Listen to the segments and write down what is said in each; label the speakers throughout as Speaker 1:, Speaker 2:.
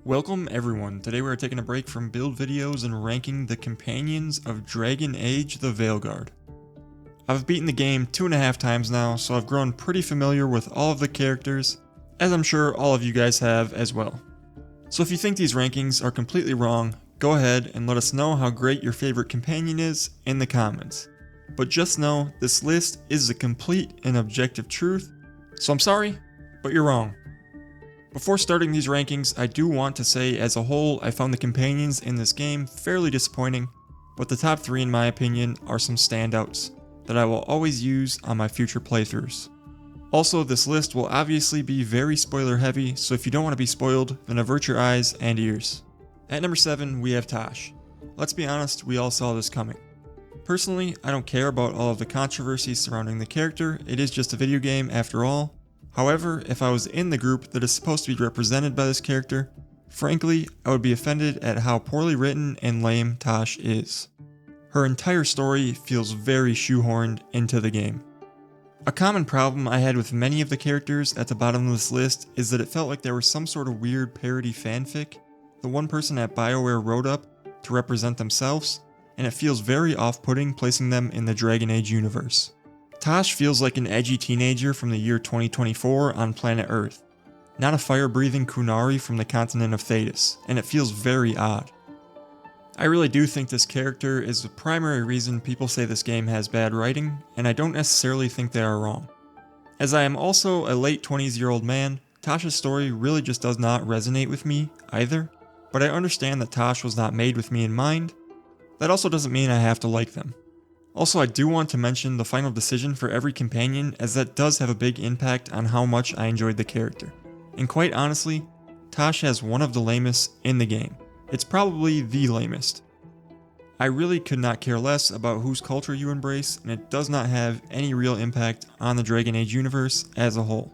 Speaker 1: Welcome everyone, today we are taking a break from build videos and ranking the companions of Dragon Age the Veilguard. I've beaten the game 2.5 times now, so I've grown pretty familiar with all of the characters, as I'm sure all of you guys have as well. So if you think these rankings are completely wrong, go ahead and let us know how great your favorite companion is in the comments. But just know, this list is the complete and objective truth, so I'm sorry, but you're wrong. Before starting these rankings, I do want to say as a whole, I found the companions in this game fairly disappointing, but the top 3 in my opinion are some standouts that I will always use on my future playthroughs. Also, this list will obviously be very spoiler heavy, so if you don't want to be spoiled, then avert your eyes and ears. At number 7, we have Taash. Let's be honest, we all saw this coming. Personally, I don't care about all of the controversy surrounding the character, it is just a video game after all. However, if I was in the group that is supposed to be represented by this character, frankly, I would be offended at how poorly written and lame Taash is. Her entire story feels very shoehorned into the game. A common problem I had with many of the characters at the bottom of this list is that it felt like there was some sort of weird parody fanfic the one person at BioWare wrote up to represent themselves, and it feels very off-putting placing them in the Dragon Age universe. Taash feels like an edgy teenager from the year 2024 on planet Earth, not a fire-breathing Kunari from the continent of Thedas, and it feels very odd. I really do think this character is the primary reason people say this game has bad writing, and I don't necessarily think they are wrong. As I am also a late 20s-year-old man, Taash's story really just does not resonate with me either, but I understand that Taash was not made with me in mind. That also doesn't mean I have to like them. Also, I do want to mention the final decision for every companion, as that does have a big impact on how much I enjoyed the character. And quite honestly, Taash has one of the lamest in the game. It's probably the lamest. I really could not care less about whose culture you embrace, and it does not have any real impact on the Dragon Age universe as a whole.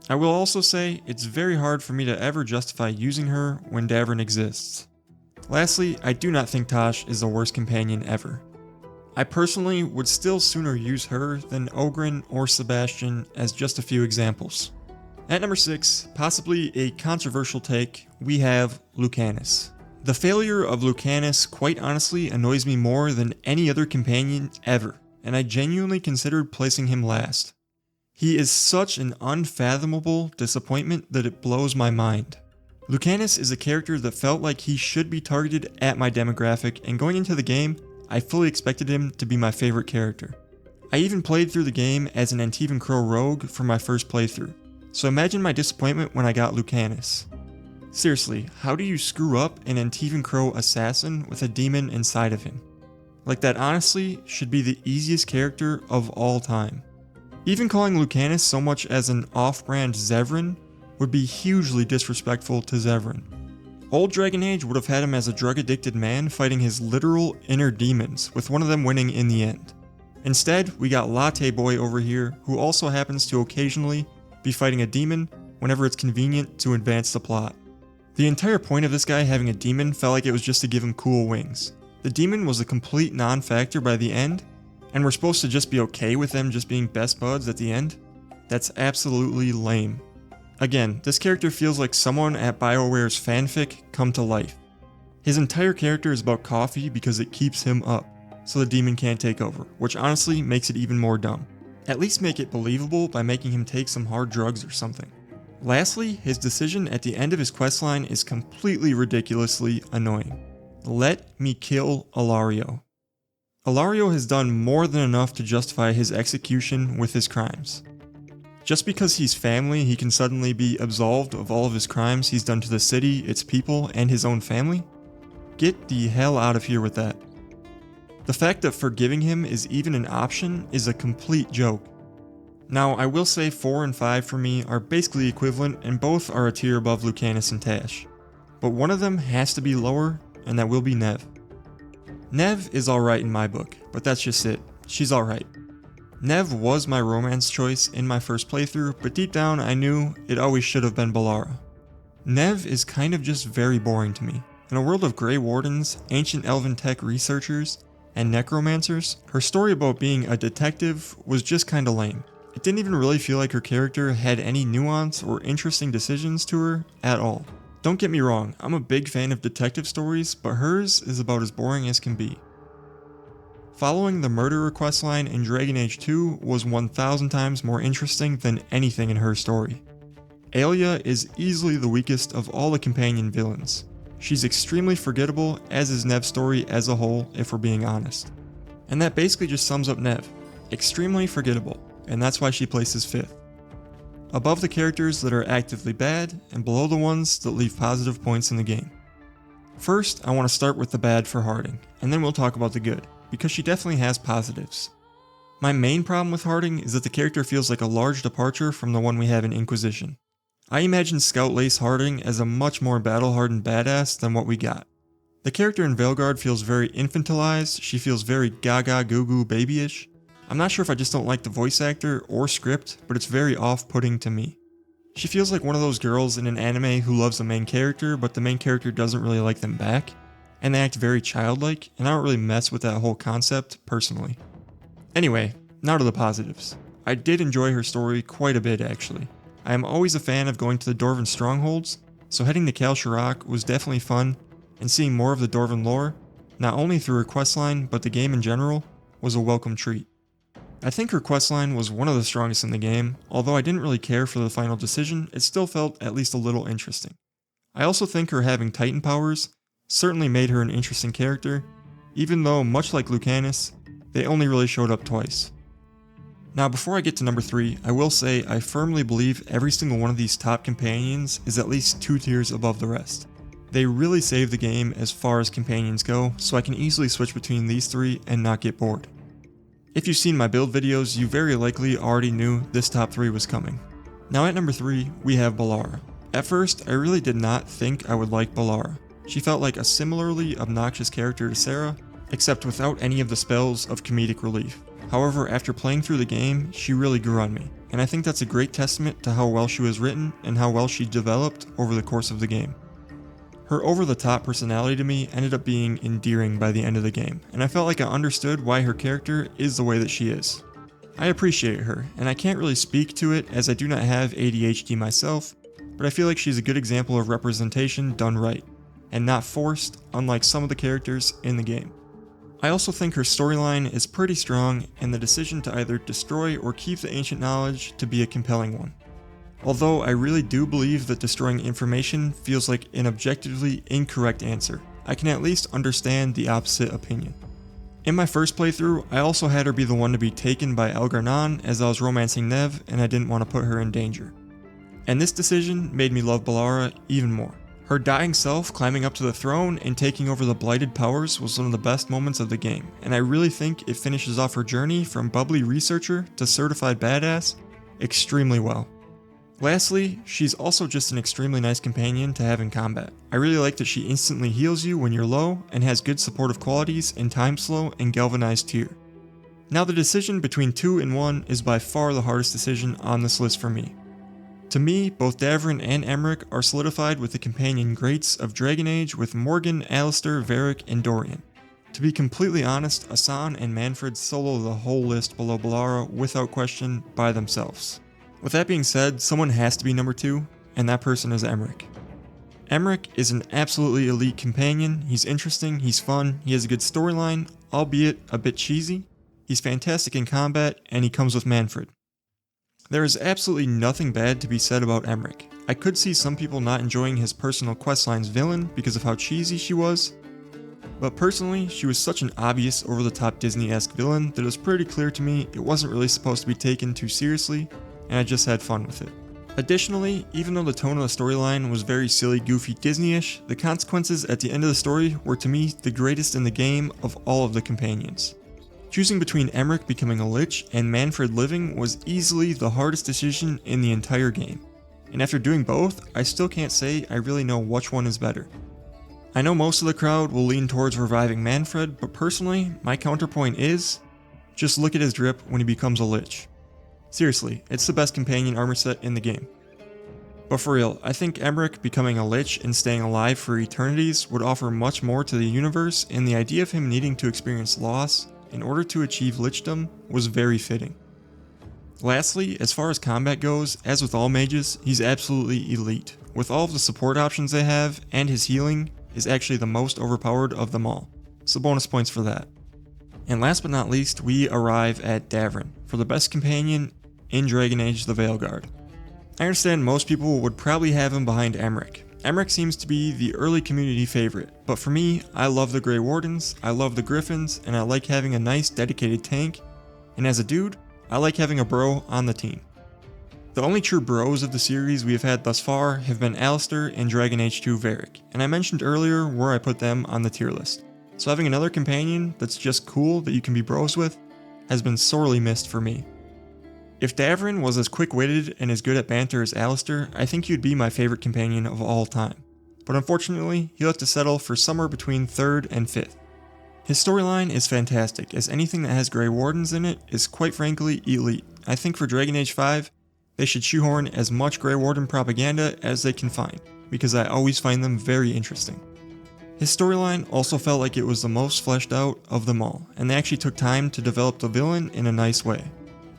Speaker 1: I will also say, it's very hard for me to ever justify using her when Davrin exists. Lastly, I do not think Taash is the worst companion ever. I personally would still sooner use her than Oghren or Sebastian as just a few examples. At number 6, possibly a controversial take, we have Lucanis. The failure of Lucanis quite honestly annoys me more than any other companion ever, and I genuinely considered placing him last. He is such an unfathomable disappointment that it blows my mind. Lucanis is a character that felt like he should be targeted at my demographic, and going into the game, I fully expected him to be my favorite character. I even played through the game as an Antivan Crow rogue for my first playthrough, so imagine my disappointment when I got Lucanis. Seriously, how do you screw up an Antivan Crow assassin with a demon inside of him? Like, that honestly should be the easiest character of all time. Even calling Lucanis so much as an off-brand Zevran would be hugely disrespectful to Zevran. Old Dragon Age would have had him as a drug-addicted man fighting his literal inner demons, with one of them winning in the end. Instead, we got Latte Boy over here, who also happens to occasionally be fighting a demon whenever it's convenient to advance the plot. The entire point of this guy having a demon felt like it was just to give him cool wings. The demon was a complete non-factor by the end, and we're supposed to just be okay with them just being best buds at the end? That's absolutely lame. Again, this character feels like someone at BioWare's fanfic come to life. His entire character is about coffee because it keeps him up, so the demon can't take over, which honestly makes it even more dumb. At least make it believable by making him take some hard drugs or something. Lastly, his decision at the end of his questline is completely ridiculously annoying. Let me kill Ilario. Ilario has done more than enough to justify his execution with his crimes. Just because he's family, he can suddenly be absolved of all of his crimes he's done to the city, its people, and his own family? Get the hell out of here with that. The fact that forgiving him is even an option is a complete joke. Now, I will say 4 and 5 for me are basically equivalent, and both are a tier above Lucanis and Taash. But one of them has to be lower, and that will be Neve. Neve is alright in my book, but that's just it. She's alright. Neve was my romance choice in my first playthrough, but deep down I knew it always should have been Bellara. Neve is kind of just very boring to me. In a world of Grey Wardens, ancient elven tech researchers, and necromancers, her story about being a detective was just kinda lame. It didn't even really feel like her character had any nuance or interesting decisions to her at all. Don't get me wrong, I'm a big fan of detective stories, but hers is about as boring as can be. Following the murderer questline in Dragon Age 2 was 1000 times more interesting than anything in her story. Aelia is easily the weakest of all the companion villains. She's extremely forgettable, as is Neve's story as a whole, if we're being honest. And that basically just sums up Neve. Extremely forgettable, and that's why she places 5th. Above the characters that are actively bad, and below the ones that leave positive points in the game. First, I want to start with the bad for Harding, and then we'll talk about the good, because she definitely has positives. My main problem with Harding is that the character feels like a large departure from the one we have in Inquisition. I imagine Scout Lace Harding as a much more battle-hardened badass than what we got. The character in Veilguard feels very infantilized, she feels very gaga goo goo babyish. I'm not sure if I just don't like the voice actor or script, but it's very off-putting to me. She feels like one of those girls in an anime who loves the main character, but the main character doesn't really like them back, and they act very childlike, and I don't really mess with that whole concept personally. Anyway, now to the positives. I did enjoy her story quite a bit actually. I am always a fan of going to the Dwarven strongholds, so heading to Kal Shirak was definitely fun, and seeing more of the Dwarven lore, not only through her questline but the game in general, was a welcome treat. I think her questline was one of the strongest in the game, although I didn't really care for the final decision, it still felt at least a little interesting. I also think her having Titan powers certainly made her an interesting character, even though, much like Lucanis, they only really showed up twice. Now before I get to number 3, I will say I firmly believe every single one of these top companions is at least 2 tiers above the rest. They really save the game as far as companions go, so I can easily switch between these 3 and not get bored. If you've seen my build videos, you very likely already knew this top 3 was coming. Now at number 3, we have Bellara. At first, I really did not think I would like Bellara. She felt like a similarly obnoxious character to Sarah, except without any of the spells of comedic relief. However, after playing through the game, she really grew on me, and I think that's a great testament to how well she was written and how well she developed over the course of the game. Her over-the-top personality to me ended up being endearing by the end of the game, and I felt like I understood why her character is the way that she is. I appreciate her, and I can't really speak to it as I do not have ADHD myself, but I feel like she's a good example of representation done right, and not forced, unlike some of the characters in the game. I also think her storyline is pretty strong, and the decision to either destroy or keep the ancient knowledge to be a compelling one. Although I really do believe that destroying information feels like an objectively incorrect answer, I can at least understand the opposite opinion. In my first playthrough, I also had her be the one to be taken by Elgar'nan as I was romancing Neve and I didn't want to put her in danger. And this decision made me love Bellara even more. Her dying self climbing up to the throne and taking over the blighted powers was one of the best moments of the game, and I really think it finishes off her journey from bubbly researcher to certified badass extremely well. Lastly, she's also just an extremely nice companion to have in combat. I really like that she instantly heals you when you're low and has good supportive qualities in Time Slow and Galvanized Tier. Now the decision between 2 and 1 is by far the hardest decision on this list for me. To me, both Davrin and Emmrich are solidified with the companion greats of Dragon Age with Morgan, Alistair, Varric, and Dorian. To be completely honest, Asan and Manfred solo the whole list below Bellara without question by themselves. With that being said, someone has to be number 2, and that person is Emmrich. Emmrich is an absolutely elite companion, he's interesting, he's fun, he has a good storyline, albeit a bit cheesy, he's fantastic in combat, and he comes with Manfred. There is absolutely nothing bad to be said about Emmrich. I could see some people not enjoying his personal questline's villain because of how cheesy she was, but personally, she was such an obvious over-the-top Disney-esque villain that it was pretty clear to me it wasn't really supposed to be taken too seriously, and I just had fun with it. Additionally, even though the tone of the storyline was very silly, goofy, Disney-ish, the consequences at the end of the story were to me the greatest in the game of all of the companions. Choosing between Emmrich becoming a Lich and Manfred living was easily the hardest decision in the entire game, and after doing both, I still can't say I really know which one is better. I know most of the crowd will lean towards reviving Manfred, but personally, my counterpoint is, just look at his drip when he becomes a Lich. Seriously, it's the best companion armor set in the game. But for real, I think Emmrich becoming a Lich and staying alive for eternities would offer much more to the universe, and the idea of him needing to experience loss in order to achieve Lichdom was very fitting. Lastly, as far as combat goes, as with all mages, he's absolutely elite, with all of the support options they have, and his healing is actually the most overpowered of them all, so bonus points for that. And last but not least, we arrive at Davrin, for the best companion in Dragon Age the Veilguard. I understand most people would probably have him behind Emmrich. Emmrich seems to be the early community favorite, but for me, I love the Grey Wardens, I love the Griffins, and I like having a nice dedicated tank, and as a dude, I like having a bro on the team. The only true bros of the series we have had thus far have been Alistair and Dragon Age 2 Varric, and I mentioned earlier where I put them on the tier list. So having another companion that's just cool that you can be bros with has been sorely missed for me. If Davrin was as quick-witted and as good at banter as Alistair, I think he'd be my favorite companion of all time. But unfortunately, he'll have to settle for somewhere between 3rd and 5th. His storyline is fantastic, as anything that has Grey Wardens in it is quite frankly elite. I think for Dragon Age 5, they should shoehorn as much Grey Warden propaganda as they can find, because I always find them very interesting. His storyline also felt like it was the most fleshed out of them all, and they actually took time to develop the villain in a nice way.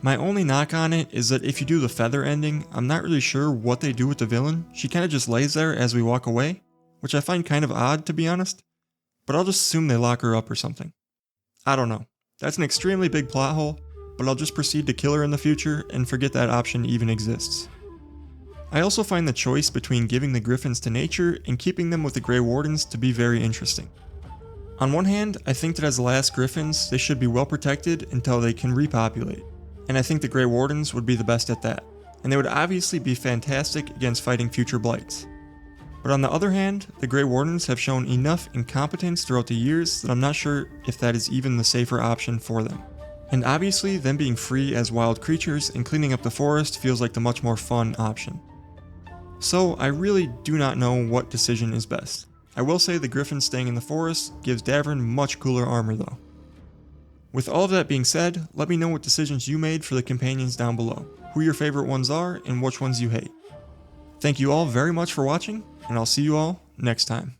Speaker 1: My only knock on it is that if you do the feather ending, I'm not really sure what they do with the villain. She kinda just lays there as we walk away, which I find kind of odd to be honest, but I'll just assume they lock her up or something. I don't know. That's an extremely big plot hole, but I'll just proceed to kill her in the future and forget that option even exists. I also find the choice between giving the Griffins to nature and keeping them with the Grey Wardens to be very interesting. On one hand, I think that as the last Griffins, they should be well protected until they can repopulate. And I think the Grey Wardens would be the best at that, and they would obviously be fantastic against fighting future blights. But on the other hand, the Grey Wardens have shown enough incompetence throughout the years that I'm not sure if that is even the safer option for them. And obviously, them being free as wild creatures and cleaning up the forest feels like the much more fun option. So I really do not know what decision is best. I will say the Griffin staying in the forest gives Davrin much cooler armor though. With all of that being said, let me know what decisions you made for the companions down below, who your favorite ones are, and which ones you hate. Thank you all very much for watching, and I'll see you all next time.